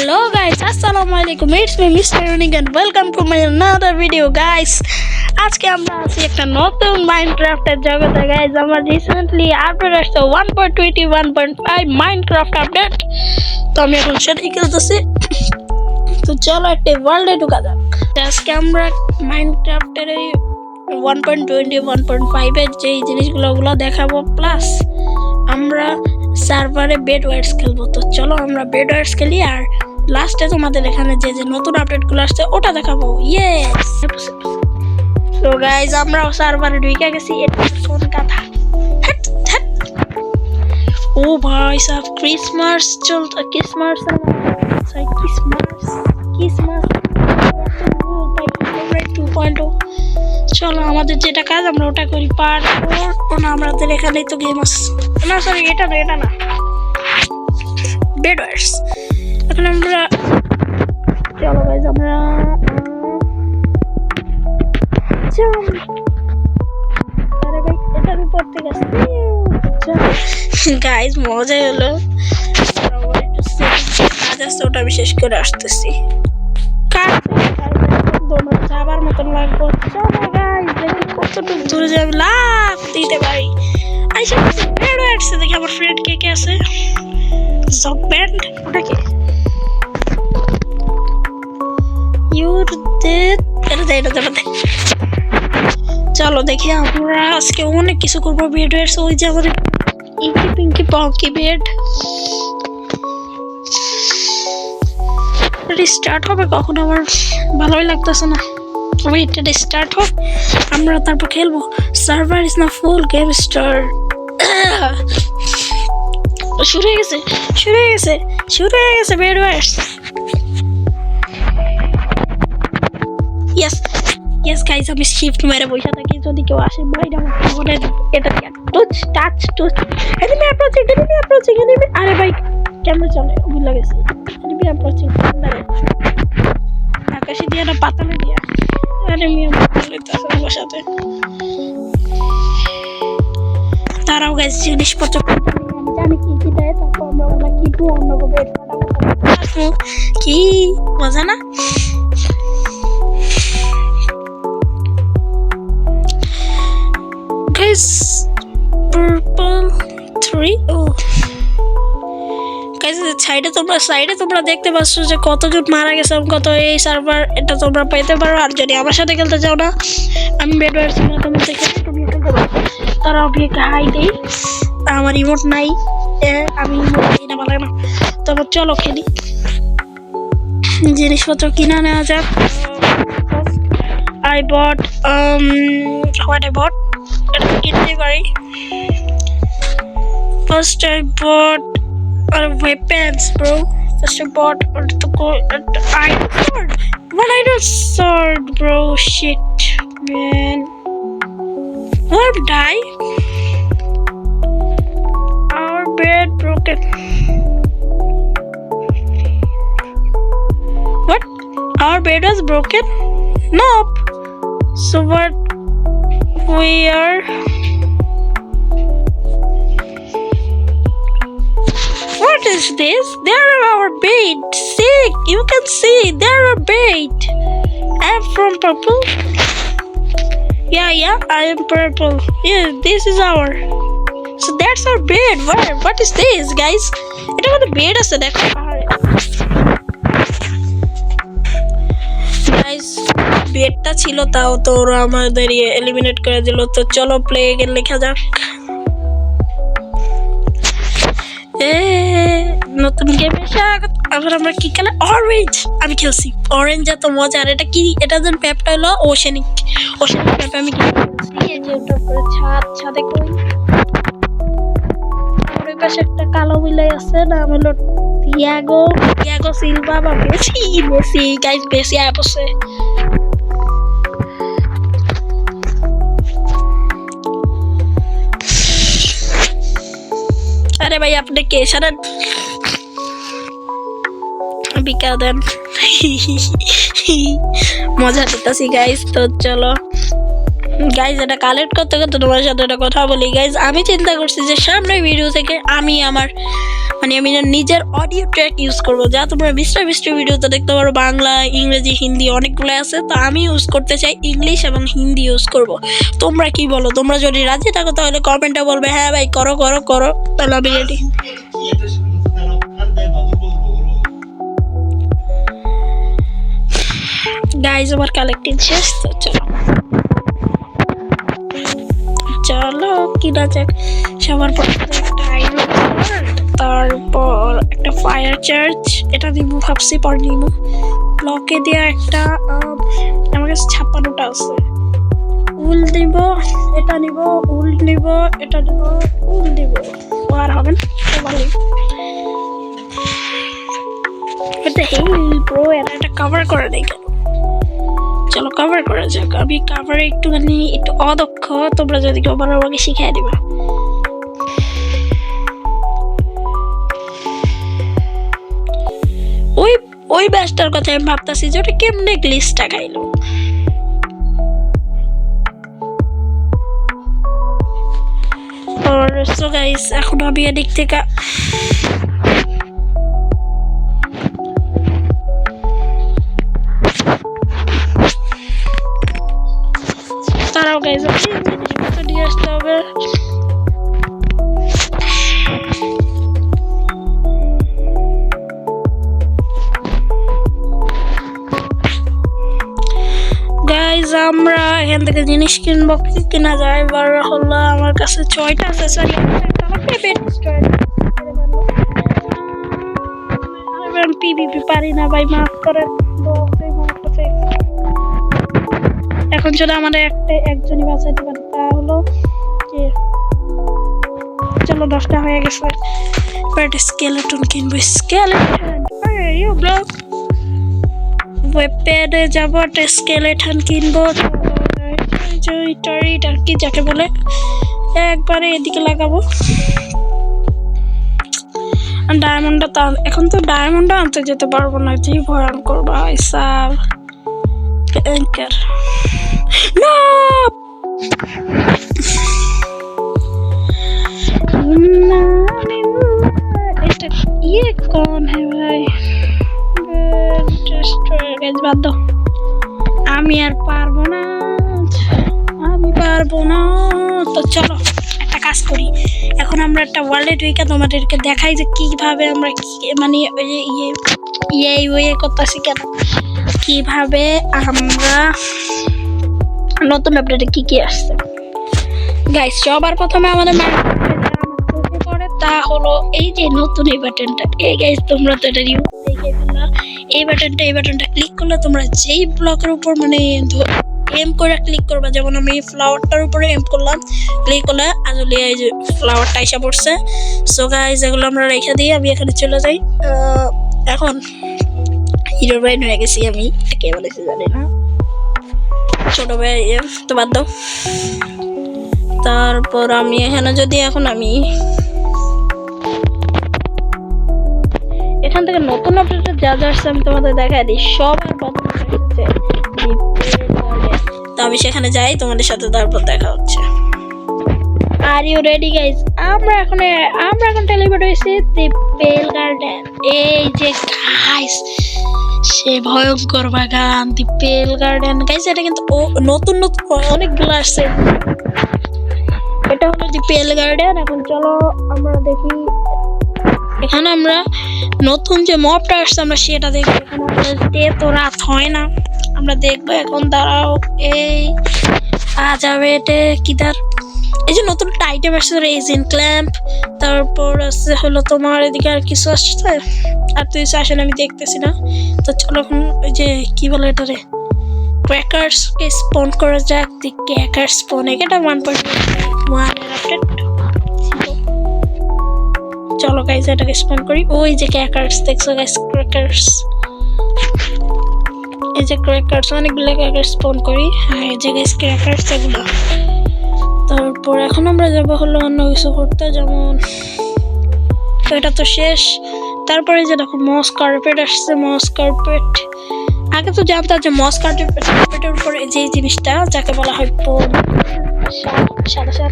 Hello guys, Assalamualaikum. It's me Mr. Unique and welcome to my another video guys. আজকে আমরা আছি একটা নতুন মাইনক্রাফটের জগতে গাইস। আমার রিসেন্টলি আপডেট আসছে 1.21.5 মাইনক্রাফট আপডেট। তো আমি এখন সেটাই খেলতেছি। তো চলো একটা ওয়ার্ল্ডে ঢোকা যাক। আজকে আমরা মাইনক্রাফটের এই 1.21.5 এর যে জিনিসগুলো দেখাবো, প্লাস আমরা সার্ভারে বেড ওয়ার্স খেলবো। তো চলো আমরা বেড ওয়ার্স খেলি, আর লাস্টে তোমাদের এখানে যে যে নতুন আপডেটগুলো আসছে ওটা দেখাবো। ইয়েস। তো গাইজ আমরা সার্ভারে ঢুকে গেছি। এটা কোন কথা? ও ভাই সাব ক্রিসমাস চলতো, ক্রিসমাস ক্রিসমাস 2.0। চলো আমাদের যেটা কাজ আমরা ওটা করি। আমাদের এখানে তো গেম আছে না, সরি এটা না বেড ওয়ার্স। এখন আমরা চলো গাইজ আমরা আরে ভাই এটার উপর থেকে গাইজ মজাই হলো। কাজ আসছে ওটা আমি শেষ করে আসতেছি। যাবার মতন লাগবে। চলো গাইজ দেখি কতটুকু দূরে যে আমি লাফ দিতে পারি। আইসা বেড ওয়ার্স দেখি আমার ফ্রেন্ড কে আছে। জব ব্যান্ড ওটা কি? চলো দেখি আমরা আজকে অনেক কিছু করবো। বেড ওয়ার্স ওই যে আমাদের ইঙ্কি পিঙ্কি পঙ্কি বেড স্টার্ট হবে কখন, আমার ভালোই লাগতেছে না। এটা স্টার্ট হোক, আমরা তারপর খেলবো। সার্ভার ইজ না ফুল, গেম স্টার্ট। শুরু হয়ে গেছে বেড ওয়ার্স। ইয়েস গাইস, আমি শিফট মেরে বসে থাকি, যদি কেউ আসে বাইরে আমার ফোনে এটা টাচ এনিমি অ্যাপ্রোচিং। আরে ভাই কেমনে চলে ভুলে গেছি। এনিমি অ্যাপ্রোচিং আকাশে দিয়ে না পাতালে দিয়া। আরে মিয়া বলে তো আমার সাথে তারাও গাইস জিনিসপত্র আমি জানি কি দেয়, তারপর আমরা ওগুলা কিনবো, অন্য বেড ফাটাবো। কি মজা না? Guys, purple 3. Oh guys, সাইডে তোমরা দেখতে পাচ্ছ যে কতজন মারা গেছে, কত এই সার্ভার। এটা তোমরা পেতে পারো। আর যদি আমার সাথে খেলতে চাও না, আমি বেড ওয়ার্স তুমি খেলতে পারো। তারা আমি হাই দেই, আমার ইমোট নাই, আমি এটা ভালো না। তারপর চলো খেলি, জিনিসপত্র কিনা নেওয়া যাক। I bought এটা কিনতে পারি। First I bought weapons, bro. First I bought iron sword. What iron sword, bro? Shit, man. What die? Our bed broken. What? Our bed was broken? Nope. So what? We are. What is this? There are our bait. See, you can see there are bait. I am from purple. Yeah, I am purple. Yeah, this is our. So that's our bed. What is this, guys? It's about the bed. Is the guys. বেডটা ছিল, তাও তো ওরা আমাদের eliminate করে দিল। তো চলো প্লে এগেন লেখা যাক। নতুন গেমে স্বাগত। আবার আমরা কি খেলা? অরেঞ্জ। আমি খেলছি অরেঞ্জ, এত মজা। আর এটা কি? এটা যেন ম্যাপটা হলো ওশেনিক ম্যাপ। আমি খেলছি এই যে ওটার উপরে ছাদে কই ওই পাশে একটা কালো বিলাই আছে, নাম হলো টিয়াগো সিলভা বা মেসি গাইস। মেসি আপছে। আরে ভাই আপনি কে সারেন বিকা দেন। মজা করতেছি গাইজ। তো চলো গাইজ এটা কালেক্ট করতে তোমার সাথে একটা কথা বলি গাইজ। আমি চিন্তা করছি যে সামনের ভিডিও থেকে আমি আমার মানে আমি নিজের অডিও ট্র্যাক ইউজ করবো, যা তোমরা মিস্টার ভিডিওতে দেখতে পারো। বাংলা, ইংরেজি, হিন্দি অনেকগুলো আছে, তো আমি ইউজ করতে চাই ইংলিশ এবং হিন্দি ইউজ করব। তোমরা কি বলো? তোমরা যদি রাজি থাকো তাহলে কমেন্টে বলবে হ্যাঁ ভাই করো করো করো, তাহলে আমি রেডি। গাইজ আমার কালেক্টিং শেষ, তো চলো কিনা যাক। সবার প্রথমে একটা আইরন সোয়ার্ড, তারপর একটা ফায়ার চার্জ, এটা নিব ভাবছি, পর নিব ব্লকে দেওয়া একটা। আমার কাছে 56টা আছে। উল দিব, এটা নিব, উল নিব, এটা নিব, উল দিব, আর হবে না ভালোই। এটা হেই ব্রো, এটা কভার করে দেয় কেন? চলো কভার করা যাক। আমি কভারে একটুখানি একটু অদক্ষ, তোমরা যদি কভার আমাকে শিখিয়ে দিবা। ওই ব্যাসটার কথা আমি ভাবতেছি যে ওটা কেমনে গ্লিচটা খাইলো। সো গাইস এখন আমি এদিক থেকে তারাও গাইস জিনিসপত্র নিয়ে আসতে হবে। গাইস আমরা এখান থেকে জিনিস কিনবো, কি কেনা যায়? এবার হলো আমার কাছে 6টা আছে, সরি পিভিপি পারি না ভাই, মাফ করেন। এখন যদি আমাদের একজনই বাঁচাইতে পারে তা হলো কি, চলো 10টা হয়ে গেছে। স্কেলেটন কিনবো, স্কেলেটন ওয়েবপ্যাডে যাবো, একটা স্কেলেটন কিনবো। কি যাকে বলে একবারে এদিকে লাগাবো। ডায়মন্ডটা তা এখন তো ডায়মন্ডটা আনতে যেতে পারবো না, যে ভয়ঙ্কর ভাই সাব অ্যাঙ্কার। নো এটা ये कौन है भाई? বাদ দাও, আমি আর পারবো না, আমি পারবো না। তো চলো একটা কাজ করি, এখন আমরা একটা ওয়ার্ল্ডে ঢুকে তোমাদেরকে দেখাই যে কিভাবে আমরা মানে ইয়ে করতেছি কেন, কিভাবে আমরা নতুন আপডেটে কি আসছে। গাইস সবার প্রথমে আমাদের চোখে পড়ে তা হলো এই যে নতুন এই বাটনটা। এই গাইস তোমরা তো এটা ইউজ দেখে ফেললা। এই বাটনটা ক্লিক করলে তোমরা যেই ব্লকের উপর মানে এম করে ক্লিক করবা, যেমন আমি ফ্লাওয়ারটার উপরে এম করলাম, ক্লিক করলে আসলে এই যে ফ্লাওয়ারটা এসে পড়ছে। সো গাইস এগুলো আমরা রেখে দিই, আমি এখানে চলে যাই। এখন হিরো ব্রাইন হয়ে গেছি আমি, কে বলেছি জানি না, ছোট ভাই তো বাদ দাও। তারপর আমি এখানে যদি এখন আমি এখান থেকে নতুন আপডেটে যা যা আসছে আমি তোমাদের দেখাই দিই। সবার প্রথমে এসেছে তো আমি সেখানে যাই, তোমাদের সাথে তারপর দেখা হচ্ছে। Are you ready guys? আমরা এখন টেলিপোর্ট হয়েছি দি পেল গার্ডেন। এই যে গাইজ সে ভয়ঙ্কর বাগান, দি পেল গার্ডেন গাইজ। এটা কিন্তু নতুন অনেকগুলো আসছে। এটা হলো দি পেল গার্ডেন। এখন চলো আমরা দেখি, এখানে আমরা নতুন যে মবটা আসছে আমরা সেটা দেখবো। এখানে তো রাত হয় না, আমরা দেখবো। এখন দাঁড়াও, এই যাবে এটা কিদার, এই যে নতুন আইটেম আসছে রেজিন ক্ল্যাম্প, তারপর আছে হলো তোমার এদিকে আর কিছু আসছে, আর তুই আসেন আমি দেখতেছি না। তো চলো এখন ওই যে কি বলে এটারে ক্র্যাকার্সকে স্পন করা যাক। দি ক্র্যাকার স্পন, এটা 1.1 এর আপডেট। চলো গাইস এটাকে স্পন করি। ওই যে ক্র্যাকার্স দেখছো গাইস, ক্র্যাকার্স, এই যে ক্র্যাকার্স, অনেকগুলো ক্র্যাকার্স স্পন করি। হ্যাঁ এই যে গাইস ক্র্যাকার্স এগুলো। তারপর এখন আমরা যাবো হলো অন্য কিছু করতে, যেমন তো এটা তো শেষ। তারপরে যে দেখো মস কার্পেট আসছে, মস কার্পেট। আগে তো জানতাম যে মস কার্পেটের উপরে যে জিনিসটা যাকে বলা হয় সাদা সার,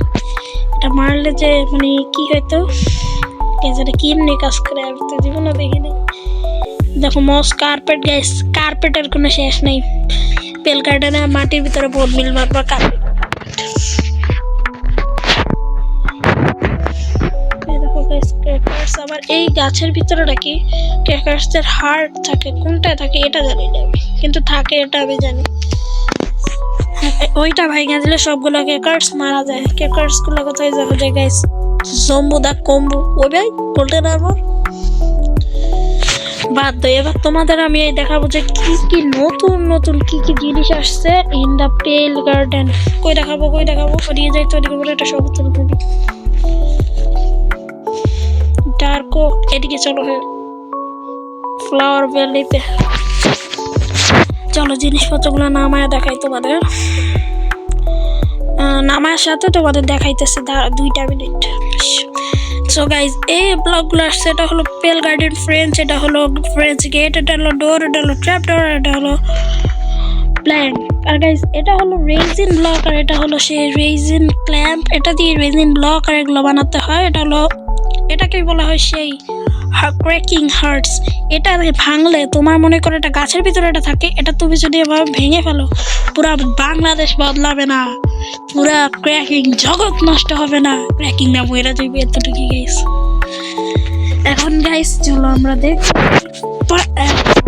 এটা মারলে যে মানে কি হয়তো যেটা কেমনে কাজ করে আমি তো জীবনে দেখিনি। দেখো মস কার্পেট গাইস, কার্পেটের কোনো শেষ নেই। পেল গার্ডেনে মাটির ভিতরে বোন মিল মারবা কার্পেট। দেখো গাইস ক্র্যাকার্স, আবার এই গাছের ভিতরে নাকি ক্র্যাকার্সের হার্ট থাকে, কোনটায় থাকে এটা জানি না আমি, কিন্তু থাকে এটা আমি জানি। ওইটা ভাইঙা দিলে সবগুলো ক্র্যাকার্স মারা যায়। ক্র্যাকার্স গুলো কোথায় যাবে যায় গাইস? জম্বু দা কম্বু ওই ভাই গোল্ডেন আর্মর বাদ দাও। এবার তোমাদের আমি এই দেখাবো যে কি কি নতুন নতুন কি কি জিনিস আসছে ইন দা পেল গার্ডেন। কই দেখাবো ওদিকে যাই তো, ওদিকে বলে একটা সবুজ মুভি ডার্কো, এদিকে চলো। হ্যাঁ ফ্লাওয়ার ভ্যালিতে চলো, জিনিসপত্রগুলো নামায় দেখাই তোমাদের। নামার সাথে তোমাদের দেখাইতেছে 2 মিনিট। সো গাইজ এই ব্লকগুলো আসছে, এটা হলো পেল গার্ডেন ফ্রেঞ্চ, এটা হলো ফ্রেঞ্চ গেট, এটা হলো ডোর, এটা হলো ট্র্যাপ ডোর, এটা হলো প্ল্যাঙ্ক। আর গাইজ এটা হলো রেজিন ব্লক, আর এটা হলো সেই রেজিন ক্ল্যাম্প। এটা দিয়ে রেজিন ব্লক আর এগুলো বানাতে হয়। এটা হলো, এটাকে বলা হয় সেই ক্র্যাকিং হার্টস। এটা ভাঙলে তোমার মনে করো এটা গাছের ভিতরে এটা থাকে, এটা তুমি যদি এভাবে ভেঙে ফেলো পুরা বাংলাদেশ বদলাবে না, পুরা ক্র্যাকিং জগৎ নষ্ট হবে না, ক্র্যাকিং না মরে যাবে এতটুকু গাইস। এখন গাইস চলো আমরা দেখি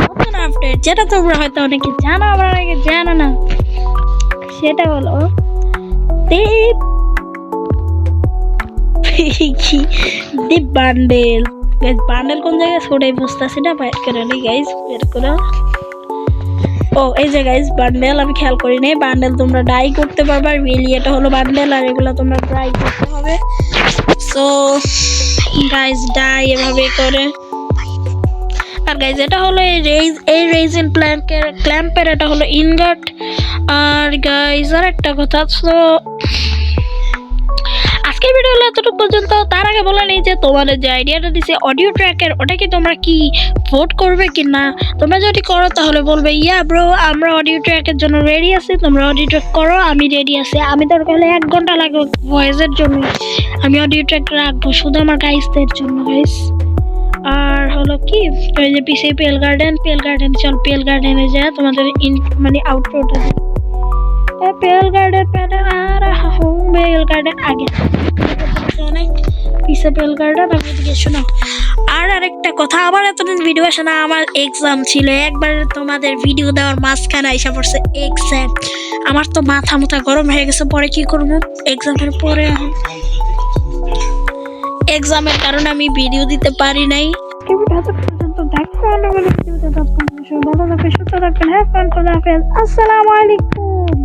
নতুন আপডেট, যেটা তোমরা হয়তো অনেকে জানো আবার অনেকে জানো না। সেটা হলো দীপ বান্ডেল। গাইস বান্ডেল কোন জায়গায় ছোটাই বুঝতেছি না, বাইর করে নি গাইস, বের করো। ও এই যে গাইস বান্ডেল, আমি খেয়াল করি নাই। বান্ডেল তোমরা ডাই করতে পারবা, রিয়েলি এটা হলো বান্ডেল, আর এগুলো তোমরা ট্রাই করতে হবে। সো গাইস ডাই এভাবে করে। আর গাইস এটা হলো এই রেজিন ক্ল্যাম্পের এটা হলো ইনগাট। আর গাইস আর একটা কথা, সো আজকের ভিডিও হলো এতটুকু পর্যন্ত। তার আগে বলে নেই যে তোমাদের যে আইডিয়াটা দিছে অডিও ট্র্যাকের, ওটা কি তোমরা কি ভোট করবে কি না? তোমরা যদি করো তাহলে বলবে ইয়া ব্রো আমরা অডিও ট্র্যাকের জন্য রেডি আছি, তোমরা অডিও ট্র্যাক করো, আমি রেডি আছি। আমি দরকার হলে 1 ঘন্টা লাগবে ভয়েসের জন্য, আমি অডিও ট্র্যাক রাখবো শুধু আমার গাইসদের জন্য গাইস। আর হলো কি ওই যে পিছে পেল গার্ডেন চল পেল গার্ডেনে যা তোমাদের মানে আউটরোটা পেল গার্ডেন পেল গার্ডেন আগে অনেক পিছে পেল গার্ডেন। আমি এদিকে শোনো আর আরেকটা কথা, আমার এতদিন ভিডিও আসে না, আমার এক্সাম ছিল। একবার তোমাদের ভিডিও দেওয়ার মাঝখানে আইসা পড়ছে এক্সাম, আমার তো মাথা গরম হয়ে গেছে। পরে কি করবো এক্সামের পরে, এক্সামের কারণে আমি ভিডিও দিতে পারি নাই। ভালো থাকবেন, সুস্থ থাকবেন। আসসালামু আলাইকুম।